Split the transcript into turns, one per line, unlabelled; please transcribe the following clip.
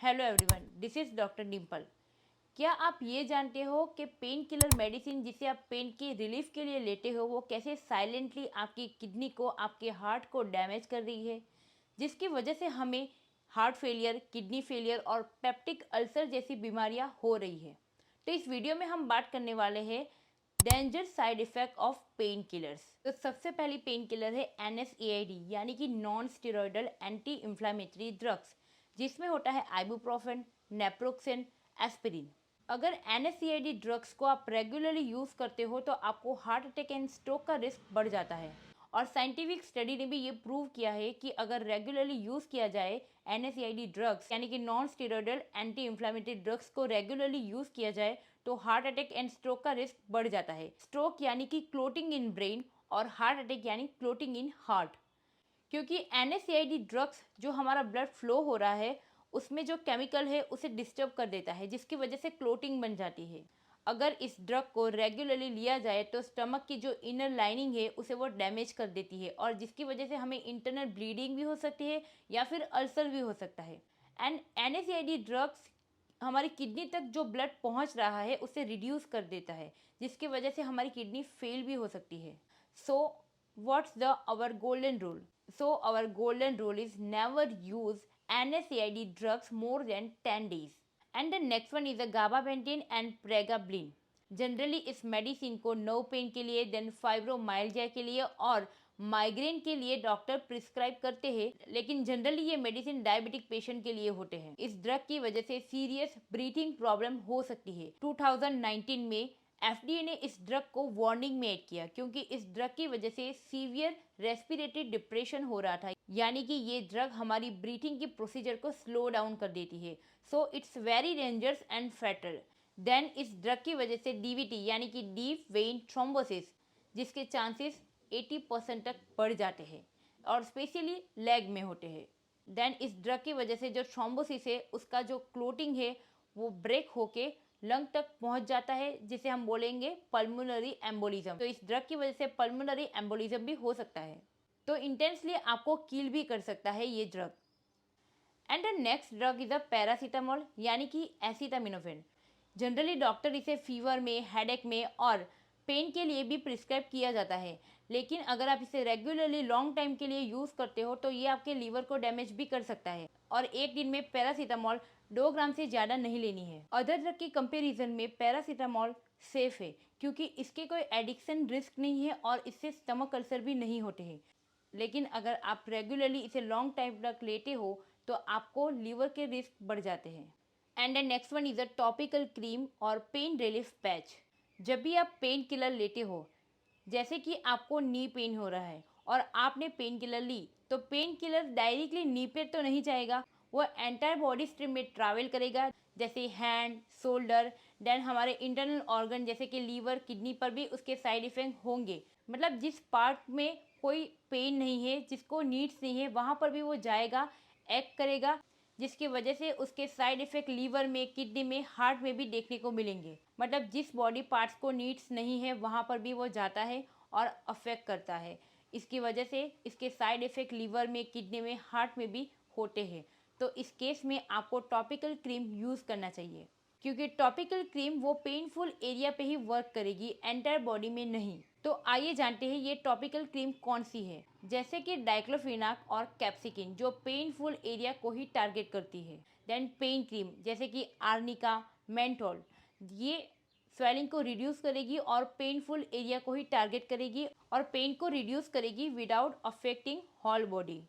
Hello everyone, this is doctor Dimple. क्या आप ये जानते हो कि पेन किलर मेडिसिन जिसे आप पेन की रिलीफ के लिए लेते हो वो कैसे साइलेंटली आपकी किडनी को, आपके हार्ट को डैमेज कर रही है, जिसकी वजह से हमें हार्ट फेलियर, किडनी फेलियर और पेप्टिक अल्सर जैसी बीमारियां हो रही है। तो इस वीडियो में हम बात करने वाले हैं danger side effect of pain killers. तो सबसे पहली पेन किलर है NSAID यानी कि non steroidal anti inflammatory drugs, जिसमें होता है आइबुप्रोफेन, नेप्रोक्सेन, एस्पिरिन। अगर NSAID ड्रग्स को आप रेगुलरली यूज़ करते हो तो आपको हार्ट अटैक एंड स्ट्रोक का रिस्क बढ़ जाता है। और साइंटिफिक स्टडी ने भी ये प्रूव किया है कि अगर रेगुलरली यूज़ किया जाए NSAID ड्रग्स यानी कि non steroidal anti inflammatory drugs को रेगुलरली यूज़ किया जाए तो हार्ट अटैक एंड स्ट्रोक का रिस्क बढ़ जाता है। स्ट्रोक यानी कि क्लोटिंग इन ब्रेन और हार्ट अटैक यानी क्लोटिंग इन हार्ट। क्योंकि NSAID ड्रग्स जो हमारा ब्लड फ्लो हो रहा है उसमें जो केमिकल है उसे डिस्टर्ब कर देता है, जिसकी वजह से क्लोटिंग बन जाती है। अगर इस ड्रग को रेगुलरली लिया जाए तो स्टमक की जो इनर लाइनिंग है उसे वो डैमेज कर देती है और जिसकी वजह से हमें इंटरनल ब्लीडिंग भी हो सकती है या फिर अल्सर भी हो सकता है। एंड NSAID ड्रग्स हमारी किडनी तक जो ब्लड पहुंच रहा है उसे रिड्यूस कर देता है, जिसकी वजह से हमारी किडनी फेल भी हो सकती है। So what's the our golden rule? So our golden rule is never use NSAID drugs more than 10 days. And the next one is the gabapentin and pregabalin. Generally इस मेडिसिन को no pain के लिए, then fibromyalgia के लिए और migraine के लिए doctor prescribe करते हैं, लेकिन जनरली ये मेडिसिन डायबिटिक पेशेंट के लिए होते हैं। इस ड्रग की वजह से सीरियस ब्रीथिंग प्रॉब्लम हो सकती है। 2019 में FDA ने इस ड्रग को वार्निंग में ऐड किया क्योंकि इस ड्रग की वजह से सीवियर रेस्पिरेटरी डिप्रेशन हो रहा था, यानी कि ये ड्रग हमारी ब्रीथिंग की प्रोसीजर को स्लो डाउन कर देती है। So it's very dangerous and fatal. Then इस ड्रग की वजह से DVT यानी कि डीप वेन थ्रोम्बोसिस, जिसके चांसेस 80% तक बढ़ जाते हैं और स्पेशली लेग में होते हैं। देन इस ड्रग की वजह से जो थ्रोम्बोसिस है उसका जो क्लोटिंग है वो ब्रेक होके लंग तक पहुंच जाता है, जिसे हम बोलेंगे पल्मोनरी एम्बोलिज्म। तो इस ड्रग की वजह से पल्मोनरी एम्बोलिज्म भी हो सकता है, तो इंटेंसली आपको किल भी कर सकता है ये drug. And the next drug is a paracetamol यानी कि एसिटामिनोफेन। जनरली डॉक्टर इसे फीवर में, हेडेक में और पेन के लिए भी प्रिस्क्राइब किया जाता है, लेकिन अगर आप इसे रेगुलरली लॉन्ग टाइम के लिए यूज़ करते हो तो ये आपके लीवर को डैमेज भी कर सकता है। और एक दिन में पैरासीटामोल 2 ग्राम से ज़्यादा नहीं लेनी है। अदर ड्रग के कंपैरिजन में पैरासीटामोल सेफ है क्योंकि इसके कोई एडिक्शन रिस्क नहीं है और इससे स्टमक अल्सर भी नहीं होते हैं। लेकिन अगर आप रेगुलरली इसे लॉन्ग टाइम तक लेते हो तो आपको लीवर के रिस्क बढ़ जाते हैं। And the next one is a topical cream और पेन रिलीफ पैच। जब भी आप पेन किलर लेते हो, जैसे कि आपको नी पेन हो रहा है और आपने पेन किलर ली, तो पेन किलर डायरेक्टली नी पे तो नहीं जाएगा, वो एंटायर बॉडी स्ट्रीम में ट्रैवल करेगा, जैसे हैंड, शोल्डर, देन हमारे इंटरनल ऑर्गन जैसे कि लीवर, किडनी पर भी उसके साइड इफेक्ट होंगे। मतलब जिस पार्ट में कोई पेन नहीं है, जिसको नीड्स नहीं है, वहाँ पर भी वो जाएगा, एक्ट करेगा, जिसकी वजह से उसके साइड इफेक्ट लीवर में, किडनी में, हार्ट में भी देखने को मिलेंगे। मतलब जिस बॉडी पार्ट्स को नीड्स नहीं है वहाँ पर भी वो जाता है और अफेक्ट करता है। इसकी वजह से इसके साइड इफेक्ट लीवर में, किडनी में, हार्ट में भी होते हैं। तो इस केस में आपको टॉपिकल क्रीम यूज़ करना चाहिए क्योंकि टॉपिकल क्रीम वो पेनफुल एरिया पे ही वर्क करेगी, एंटायर बॉडी में नहीं। तो आइए जानते हैं ये टॉपिकल क्रीम कौन सी है। जैसे कि डाइक्लोफिनाक और कैप्सिकिन जो पेनफुल एरिया को ही टारगेट करती है। देन पेन क्रीम जैसे कि आर्निका, मेंथोल, ये स्वेलिंग को रिड्यूस करेगी और पेनफुल एरिया को ही टारगेट करेगी और पेन को रिड्यूस करेगी विदाउट अफेक्टिंग होल बॉडी।